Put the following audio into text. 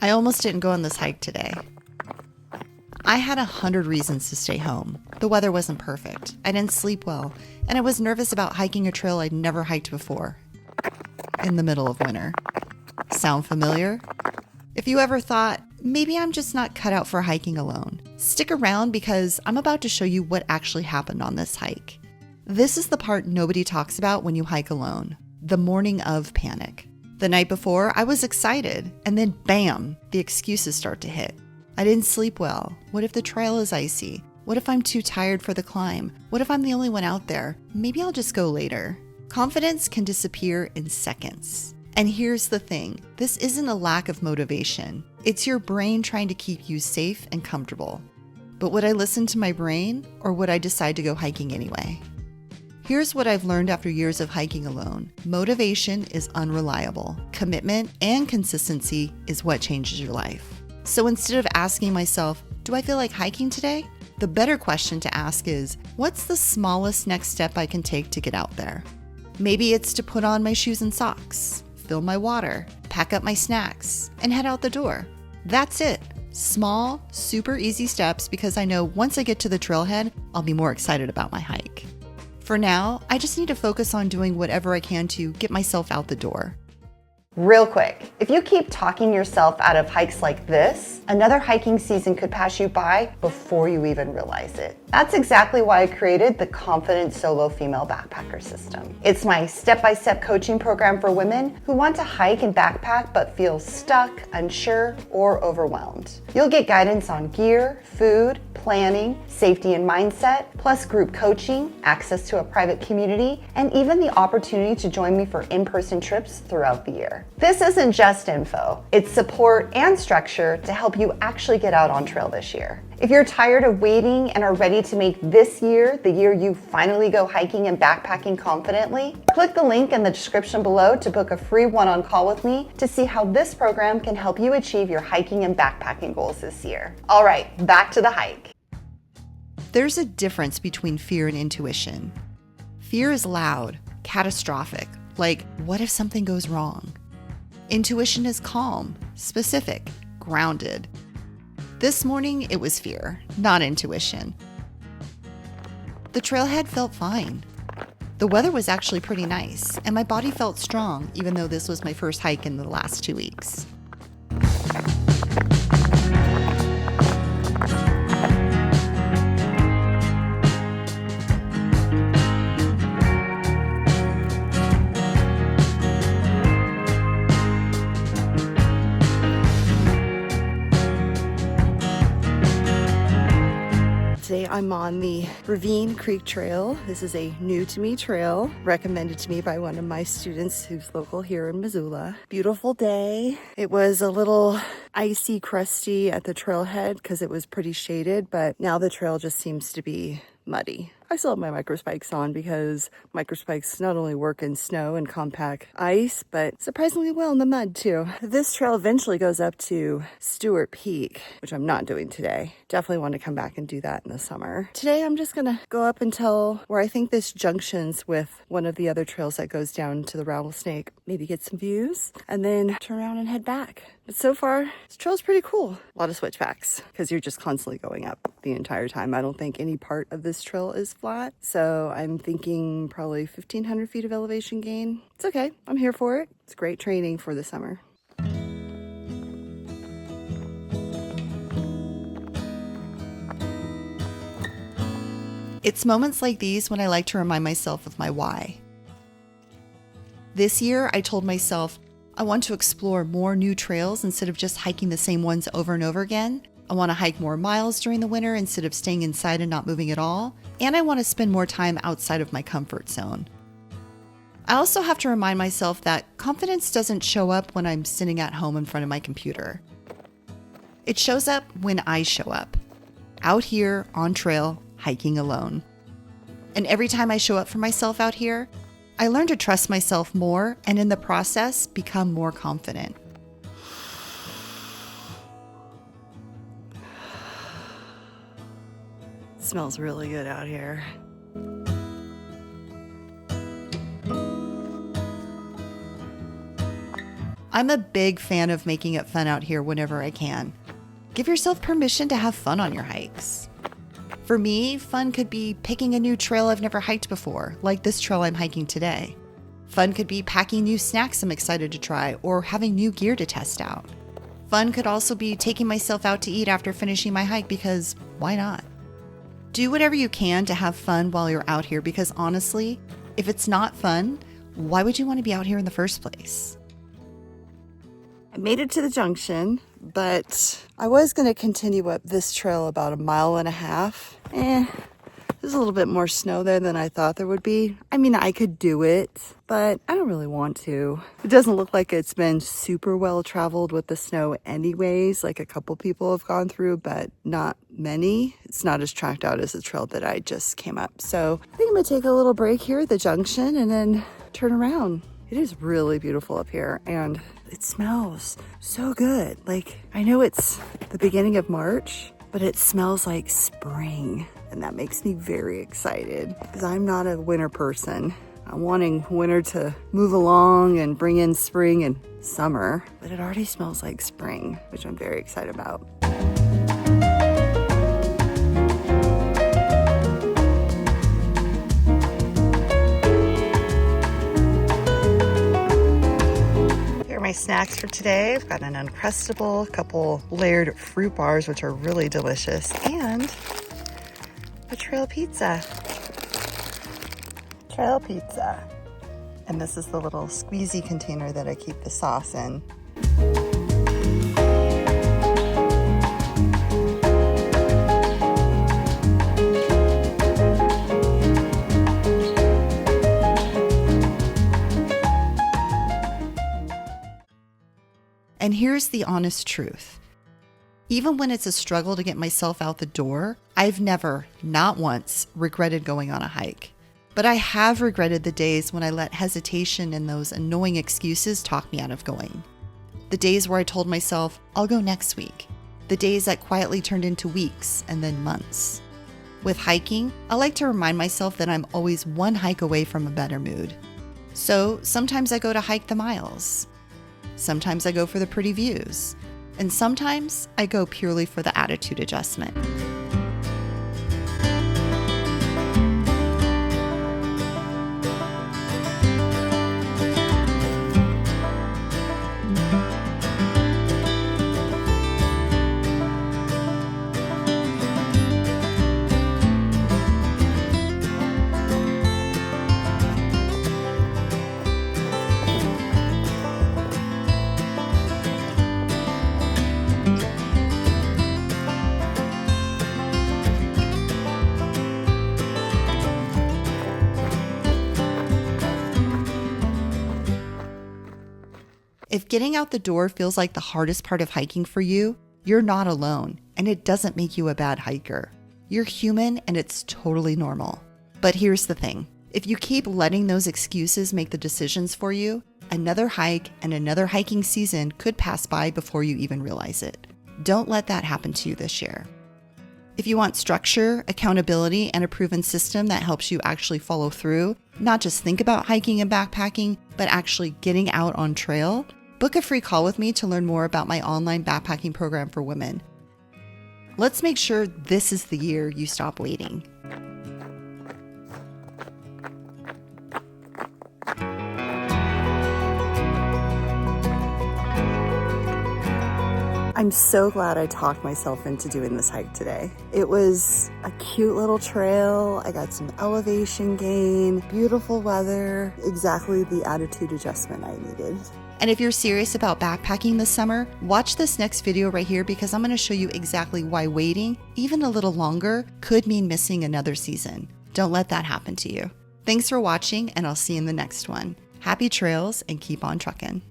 I almost didn't go on this hike today. I had 100 reasons to stay home. The weather wasn't perfect. I didn't sleep well, and I was nervous about hiking a trail I'd never hiked before. In the middle of winter. Sound familiar? If you ever thought, maybe I'm just not cut out for hiking alone, stick around because I'm about to show you what actually happened on this hike. This is the part nobody talks about when you hike alone. The morning of panic. The night before, I was excited, and then bam, the excuses start to hit. I didn't sleep well. What if the trail is icy? What if I'm too tired for the climb? What if I'm the only one out there? Maybe I'll just go later. Confidence can disappear in seconds. And here's the thing, this isn't a lack of motivation. It's your brain trying to keep you safe and comfortable. But would I listen to my brain, or would I decide to go hiking anyway? Here's what I've learned after years of hiking alone. Motivation is unreliable. Commitment and consistency is what changes your life. So instead of asking myself, do I feel like hiking today? The better question to ask is, what's the smallest next step I can take to get out there? Maybe it's to put on my shoes and socks, fill my water, pack up my snacks, and head out the door. That's it. Small, super easy steps because I know once I get to the trailhead, I'll be more excited about my hike. For now, I just need to focus on doing whatever I can to get myself out the door. Real quick, if you keep talking yourself out of hikes like this, another hiking season could pass you by before you even realize it. That's exactly why I created the Confident Solo Female Backpacker System. It's my step-by-step coaching program for women who want to hike and backpack but feel stuck, unsure, or overwhelmed. You'll get guidance on gear, food, planning, safety and mindset, plus group coaching, access to a private community, and even the opportunity to join me for in-person trips throughout the year. This isn't just info, it's support and structure to help you actually get out on trail this year. If you're tired of waiting and are ready to make this year the year you finally go hiking and backpacking confidently, click the link in the description below to book a free one-on call with me to see how this program can help you achieve your hiking and backpacking goals this year. All right, back to the hike. There's a difference between fear and intuition. Fear is loud, catastrophic, like, what if something goes wrong? Intuition is calm, specific, grounded. This morning, it was fear, not intuition. The trailhead felt fine. The weather was actually pretty nice, and my body felt strong, even though this was my first hike in the last 2 weeks. Today I'm on the Ravine Creek Trail. This is a new to me trail recommended to me by one of my students who's local here in Missoula. Beautiful day. It was a little icy, crusty at the trailhead because it was pretty shaded, but now the trail just seems to be muddy. I still have my microspikes on because microspikes not only work in snow and compact ice, but surprisingly well in the mud too. This trail eventually goes up to Stewart Peak, which I'm not doing today. Definitely want to come back and do that in the summer. Today I'm just gonna go up until where I think this junctions with one of the other trails that goes down to the Rattlesnake. Maybe get some views and then turn around and head back. But so far, this trail's pretty cool. A lot of switchbacks because you're just constantly going up the entire time. I don't think any part of this trail is flat. So I'm thinking probably 1,500 feet of elevation gain. It's okay. I'm here for it. It's great training for the summer. It's moments like these when I like to remind myself of my why. This year, I told myself, I want to explore more new trails instead of just hiking the same ones over and over again. I want to hike more miles during the winter instead of staying inside and not moving at all. And I want to spend more time outside of my comfort zone. I also have to remind myself that confidence doesn't show up when I'm sitting at home in front of my computer. It shows up when I show up, out here on trail, hiking alone. And every time I show up for myself out here, I learn to trust myself more and in the process become more confident. It smells really good out here. I'm a big fan of making it fun out here whenever I can. Give yourself permission to have fun on your hikes. For me, fun could be picking a new trail I've never hiked before, like this trail I'm hiking today. Fun could be packing new snacks I'm excited to try or having new gear to test out. Fun could also be taking myself out to eat after finishing my hike because why not? Do whatever you can to have fun while you're out here because honestly, if it's not fun, why would you want to be out here in the first place? I made it to the junction, but I was going to continue up this trail about 1.5 miles. There's a little bit more snow there than I thought there would be. I mean, I could do it, but I don't really want to. It doesn't look like it's been super well traveled with the snow anyways, like a couple people have gone through, but not many. It's not as tracked out as the trail that I just came up. So I think I'm gonna take a little break here at the junction and then turn around. It is really beautiful up here and it smells so good. Like, I know it's the beginning of March, but it smells like spring. And that makes me very excited because I'm not a winter person. I'm wanting winter to move along and bring in spring and summer, but it already smells like spring, which I'm very excited about. Here are my snacks for today. I've got an Uncrustable, a couple layered fruit bars, which are really delicious, and a trail pizza. Trail pizza. And this is the little squeezy container that I keep the sauce in. And here's the honest truth. Even when it's a struggle to get myself out the door, I've never, not once, regretted going on a hike. But I have regretted the days when I let hesitation and those annoying excuses talk me out of going. The days where I told myself, I'll go next week. The days that quietly turned into weeks and then months. With hiking, I like to remind myself that I'm always one hike away from a better mood. So sometimes I go to hike the miles. Sometimes I go for the pretty views. And sometimes I go purely for the attitude adjustment. If getting out the door feels like the hardest part of hiking for you, you're not alone, and it doesn't make you a bad hiker. You're human, and it's totally normal. But here's the thing. If you keep letting those excuses make the decisions for you, another hike and another hiking season could pass by before you even realize it. Don't let that happen to you this year. If you want structure, accountability, and a proven system that helps you actually follow through, not just think about hiking and backpacking, but actually getting out on trail, book a free call with me to learn more about my online backpacking program for women. Let's make sure this is the year you stop waiting. I'm so glad I talked myself into doing this hike today. It was a cute little trail. I got some elevation gain, beautiful weather, exactly the attitude adjustment I needed. And if you're serious about backpacking this summer, watch this next video right here because I'm going to show you exactly why waiting, even a little longer, could mean missing another season. Don't let that happen to you. Thanks for watching, and I'll see you in the next one. Happy trails and keep on trucking.